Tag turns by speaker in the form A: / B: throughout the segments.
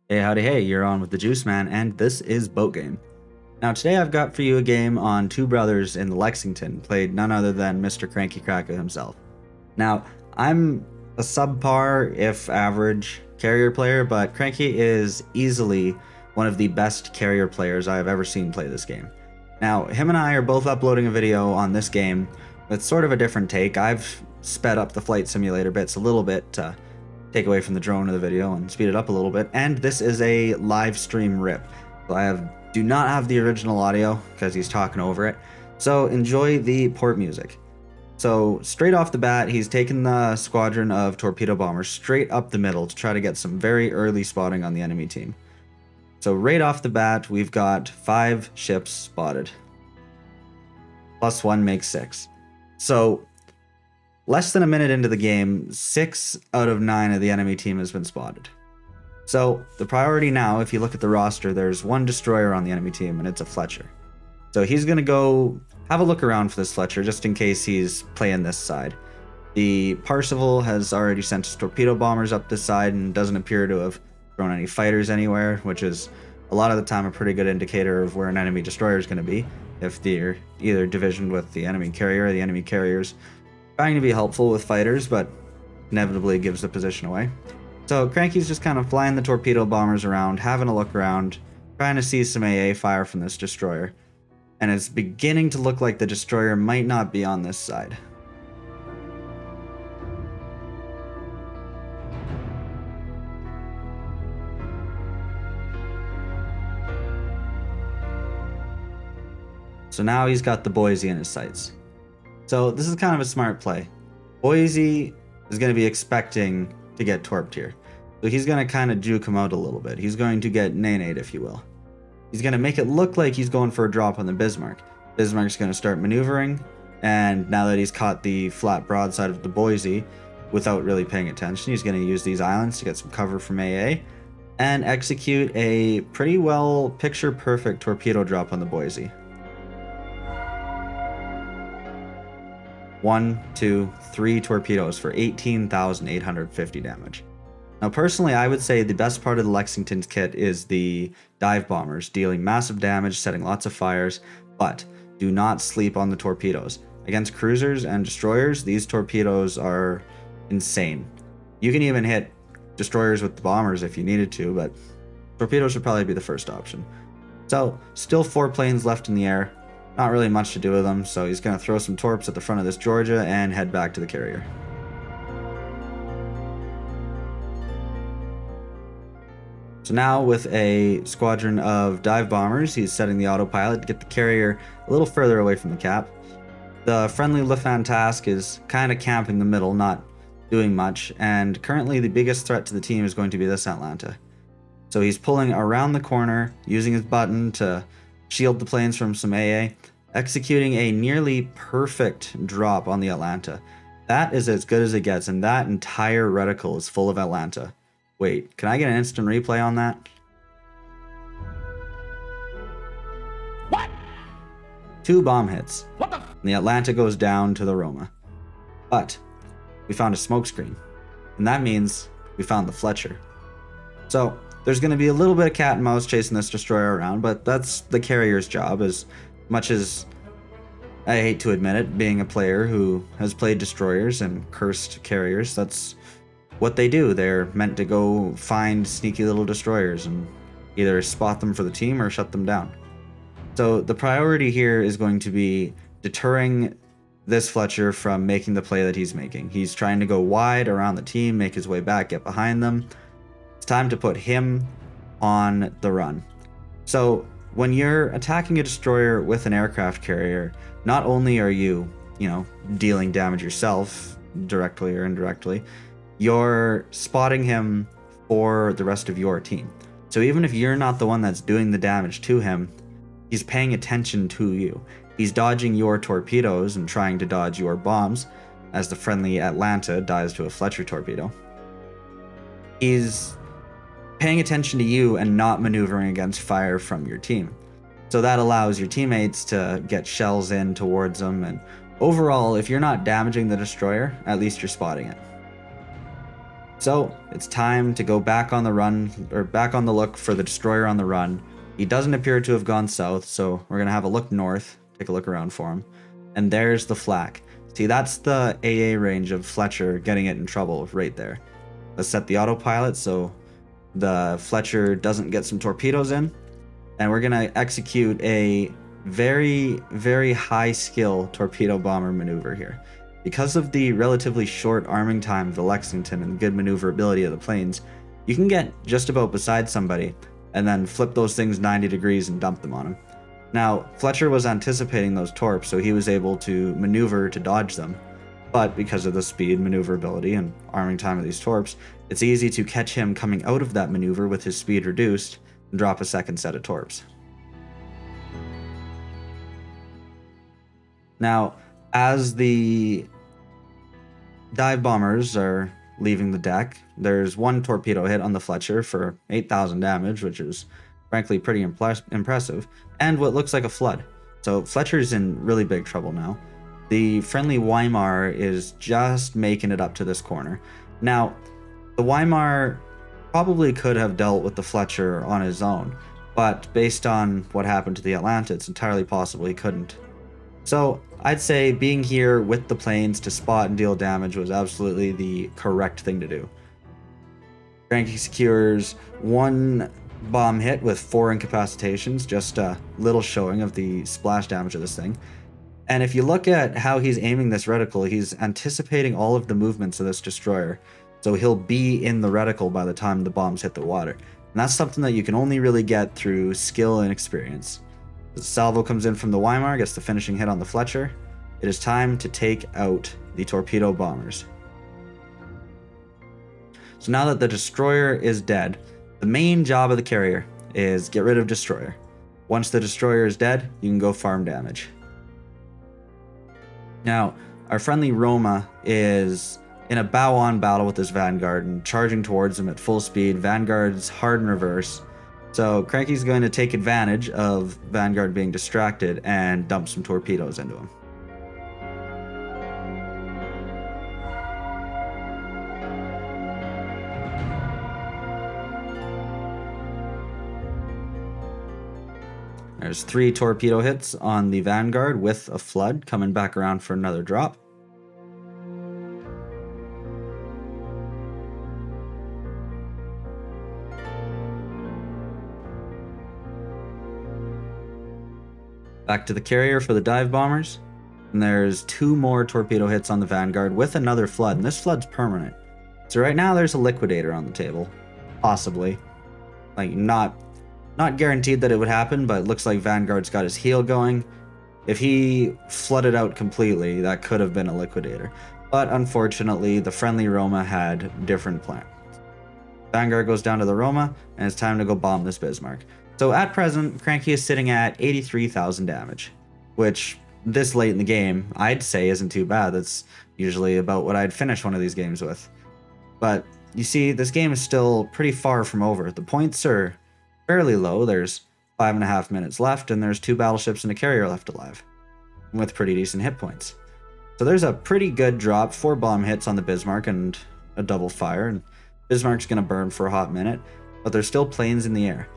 A: Hey, howdy, hey, you're on with the Juice Man, and this is Boat Game. Now, today I've got for you a game on two brothers in Lexington, played none other than Mr. KrAnKyKrAkA himself. Now, I'm a subpar, if average, carrier player, but KrAnKy is easily one of the best carrier players I have ever seen play this game. Now, him and I are both uploading a video on this game with sort of a different take. I've sped up the flight simulator bits a little bit to take away from the drone of the video and speed it up a little bit, and this is a live stream rip. So I do not have the original audio because he's talking over it, so enjoy the port music. So straight off the bat, he's taken the squadron of torpedo bombers straight up the middle to try to get some very early spotting on the enemy team. So right off the bat, we've got 5 ships spotted. Plus 1 makes 6. So less than a minute into the game, 6 out of 9 of the enemy team has been spotted. So the priority now, if you look at the roster, there's 1 destroyer on the enemy team, and it's a Fletcher. So he's going to go have a look around for this Fletcher, just in case he's playing this side. The Parseval has already sent his torpedo bombers up this side and doesn't appear to have thrown any fighters anywhere, which is a lot of the time a pretty good indicator of where an enemy destroyer is going to be, if they're either divisioned with the enemy carrier or the enemy carriers trying to be helpful with fighters, but inevitably gives the position away. So KrAnKy's just kind of flying the torpedo bombers around, having a look around, trying to see some AA fire from this destroyer. And it's beginning to look like the destroyer might not be on this side. So now he's got the Boise in his sights. So this is kind of a smart play. Boise is going to be expecting to get torped here. So he's going to kind of juke him out a little bit. He's going to get nay-nayed, if you will. He's going to make it look like he's going for a drop on the Bismarck. Bismarck's going to start maneuvering, and now that he's caught the flat broadside of the Boise without really paying attention, he's going to use these islands to get some cover from AA and execute a pretty well picture-perfect torpedo drop on the Boise. 1, 2, 3 torpedoes for 18,850 damage. Now, personally, I would say the best part of the Lexington's kit is the dive bombers, dealing massive damage, setting lots of fires, but do not sleep on the torpedoes. Against cruisers and destroyers, these torpedoes are insane. You can even hit destroyers with the bombers if you needed to, but torpedoes should probably be the first option. So, still 4 planes left in the air. Not really much to do with them, so he's going to throw some torps at the front of this Georgia and head back to the carrier. So now with a squadron of dive bombers, he's setting the autopilot to get the carrier a little further away from the cap. The friendly Lufthansa is kind of camping the middle, not doing much, and currently the biggest threat to the team is going to be this Atlanta. So he's pulling around the corner, using his button to shield the planes from some AA, executing a nearly perfect drop on the Atlanta. That is as good as it gets, and that entire reticle is full of Atlanta. Wait, can I get an instant replay on that?
B: What?
A: 2 bomb hits.
B: What the?
A: And the Atlanta goes down to the Roma. But we found a smokescreen, and that means we found the Fletcher. So there's going to be a little bit of cat and mouse chasing this destroyer around, but that's the carrier's job, as much as I hate to admit it, being a player who has played destroyers and cursed carriers. That's what they do. They're meant to go find sneaky little destroyers and either spot them for the team or shut them down. So the priority here is going to be deterring this Fletcher from making the play that he's making. He's trying to go wide around the team, make his way back, get behind them. It's time to put him on the run. So when you're attacking a destroyer with an aircraft carrier, not only are you, dealing damage yourself, directly or indirectly, you're spotting him for the rest of your team. So even if you're not the one that's doing the damage to him, he's paying attention to you. He's dodging your torpedoes and trying to dodge your bombs, as the friendly Atlanta dies to a Fletcher torpedo. He's paying attention to you and not maneuvering against fire from your team. So that allows your teammates to get shells in towards them, and overall, if you're not damaging the destroyer, at least you're spotting it. So it's time to go back on the run, or back on the look for the destroyer on the run. He doesn't appear to have gone south, so we're gonna have a look north, take a look around for him. And there's the flak. See, that's the AA range of Fletcher getting it in trouble right there. Let's set the autopilot so the Fletcher doesn't get some torpedoes in. And we're gonna execute a very, very high skill torpedo bomber maneuver here. Because of the relatively short arming time of the Lexington and the good maneuverability of the planes, you can get just about beside somebody and then flip those things 90 degrees and dump them on them. Now, Fletcher was anticipating those torps, so he was able to maneuver to dodge them. But because of the speed, maneuverability, and arming time of these torps, it's easy to catch him coming out of that maneuver with his speed reduced and drop a second set of torps. Now, as the dive bombers are leaving the deck, there's one torpedo hit on the Fletcher for 8,000 damage, which is frankly pretty impressive, and what looks like a flood. So Fletcher's in really big trouble now. The friendly Weimar is just making it up to this corner. Now, the Weimar probably could have dealt with the Fletcher on his own, but based on what happened to the Atlanta, it's entirely possible he couldn't. So I'd say being here with the planes to spot and deal damage was absolutely the correct thing to do. KrAnKy secures one bomb hit with 4 incapacitations, just a little showing of the splash damage of this thing. And if you look at how he's aiming this reticle, he's anticipating all of the movements of this destroyer. So he'll be in the reticle by the time the bombs hit the water. And that's something that you can only really get through skill and experience. The salvo comes in from the Weimar, gets the finishing hit on the Fletcher. It is time to take out the torpedo bombers. So now that the destroyer is dead, the main job of the carrier is get rid of destroyer. Once the destroyer is dead, you can go farm damage. Now, our friendly Roma is in a bow-on battle with this Vanguard and charging towards him at full speed. Vanguard's hard in reverse. So KrAnKy's going to take advantage of Vanguard being distracted and dump some torpedoes into him. There's 3 torpedo hits on the Vanguard with a flood coming back around for another drop. Back to the carrier for the dive bombers. And there's 2 more torpedo hits on the Vanguard with another flood, and this flood's permanent. So right now there's a liquidator on the table. Possibly. Like, not guaranteed that it would happen, but it looks like Vanguard's got his heel going. If he flooded out completely, that could have been a liquidator. But unfortunately, the friendly Roma had different plans. Vanguard goes down to the Roma, and it's time to go bomb this Bismarck. So at present, KrAnKy is sitting at 83,000 damage, which this late in the game, I'd say isn't too bad. That's usually about what I'd finish one of these games with. But you see, this game is still pretty far from over. The points are fairly low. There's 5.5 minutes left, and there's 2 battleships and a carrier left alive, with pretty decent hit points. So there's a pretty good drop, 4 bomb hits on the Bismarck and a double fire, and Bismarck's gonna burn for a hot minute, but there's still planes in the air.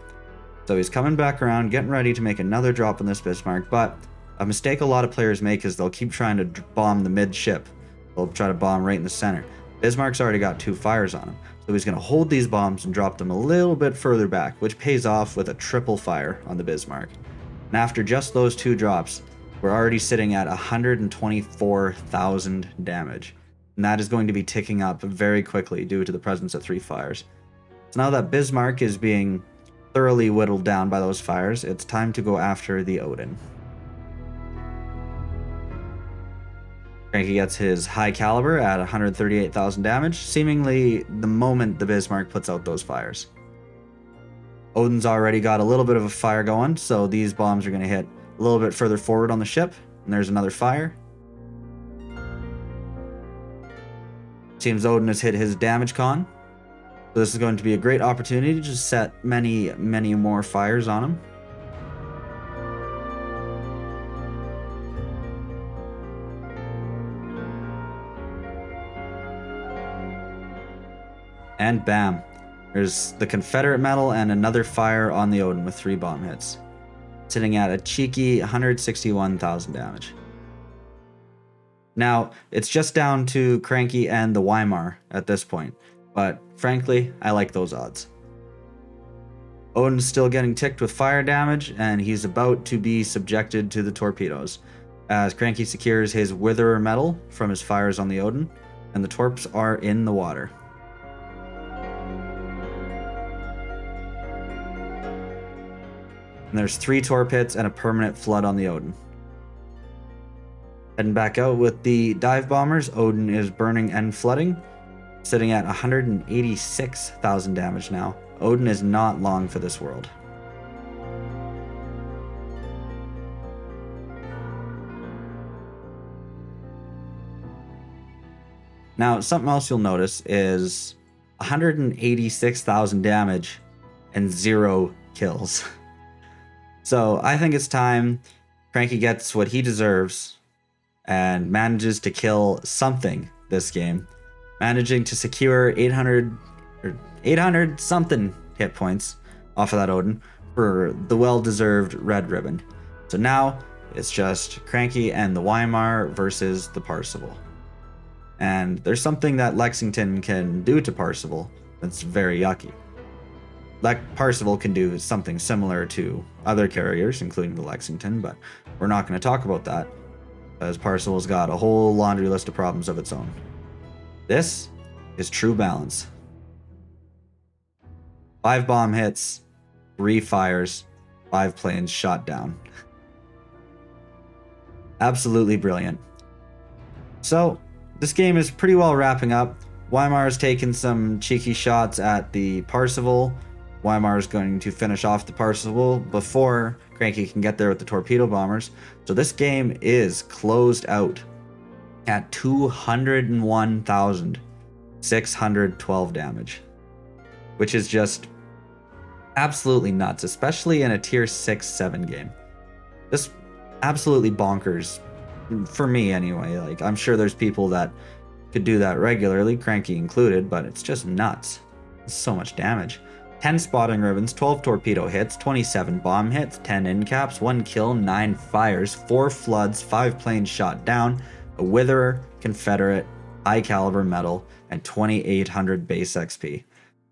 A: So he's coming back around, getting ready to make another drop on this Bismarck, but a mistake a lot of players make is they'll keep trying to bomb the mid-ship. They'll try to bomb right in the center. Bismarck's already got 2 fires on him, so he's going to hold these bombs and drop them a little bit further back, which pays off with a triple fire on the Bismarck. And after just those 2 drops, we're already sitting at 124,000 damage. And that is going to be ticking up very quickly due to the presence of 3 fires. So now that Bismarck is being thoroughly whittled down by those fires, it's time to go after the Odin. KrAnKy gets his high caliber at 138,000 damage, seemingly the moment the Bismarck puts out those fires. Odin's already got a little bit of a fire going, so these bombs are going to hit a little bit further forward on the ship, and there's another fire. Seems Odin has hit his damage con, so this is going to be a great opportunity to just set many, many more fires on him. And bam, there's the Confederate medal and another fire on the Odin with 3 bomb hits, sitting at a cheeky 161,000 damage. Now, it's just down to Cranky and the Weimar at this point, but frankly, I like those odds. Odin's still getting ticked with fire damage, and he's about to be subjected to the torpedoes, as Cranky secures his Witherer medal from his fires on the Odin, and the torps are in the water. And there's 3 torp hits and a permanent flood on the Odin. Heading back out with the dive bombers, Odin is burning and flooding, sitting at 186,000 damage now. Odin is not long for this world. Now, something else you'll notice is 186,000 damage and 0 kills. So I think it's time Cranky gets what he deserves and manages to kill something this game, managing to secure 800 something hit points off of that Odin for the well-deserved red ribbon. So now it's just Cranky and the Weimar versus the Parsival. And there's something that Lexington can do to Parsival that's very yucky. Parsival can do something similar to other carriers, including the Lexington, but we're not going to talk about that, because Parsival's got a whole laundry list of problems of its own. This is true balance. 5 bomb hits, 3 fires, 5 planes shot down. Absolutely brilliant. So, this game is pretty well wrapping up. Weimar's taken some cheeky shots at the Parsival. Weimar's going to finish off the Parsival before Cranky can get there with the torpedo bombers. So this game is closed out at 201,612 damage, which is just absolutely nuts, especially in a tier 6-7 game. Just absolutely bonkers for me anyway. Like, I'm sure there's people that could do that regularly, Cranky included, but it's just nuts. It's so much damage. 10 spotting ribbons, 12 torpedo hits, 27 bomb hits, 10 end caps, 1 kill, 9 fires, 4 floods, 5 planes shot down, a Witherer, Confederate, high caliber medal, and 2,800 base XP.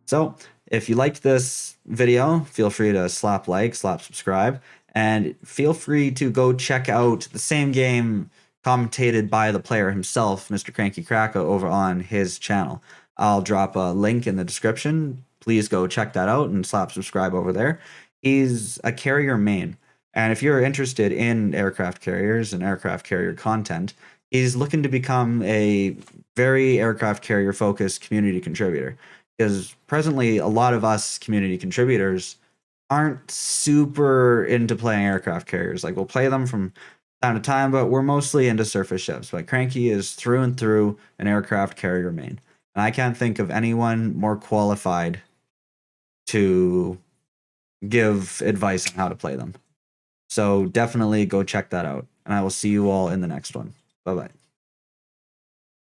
A: So, if you liked this video, feel free to slap like, slap subscribe, and feel free to go check out the same game commentated by the player himself, Mr. KrAnKyKrAkA, over on his channel. I'll drop a link in the description. Please go check that out and slap subscribe over there. He's a carrier main, and if you're interested in aircraft carriers and aircraft carrier content, he's looking to become a very aircraft carrier focused community contributor, because presently a lot of us community contributors aren't super into playing aircraft carriers. Like, we'll play them from time to time, but we're mostly into surface ships. But Cranky is through and through an aircraft carrier main, and I can't think of anyone more qualified to give advice on how to play them. So definitely go check that out, and I will see you all in the next one. Bye-bye.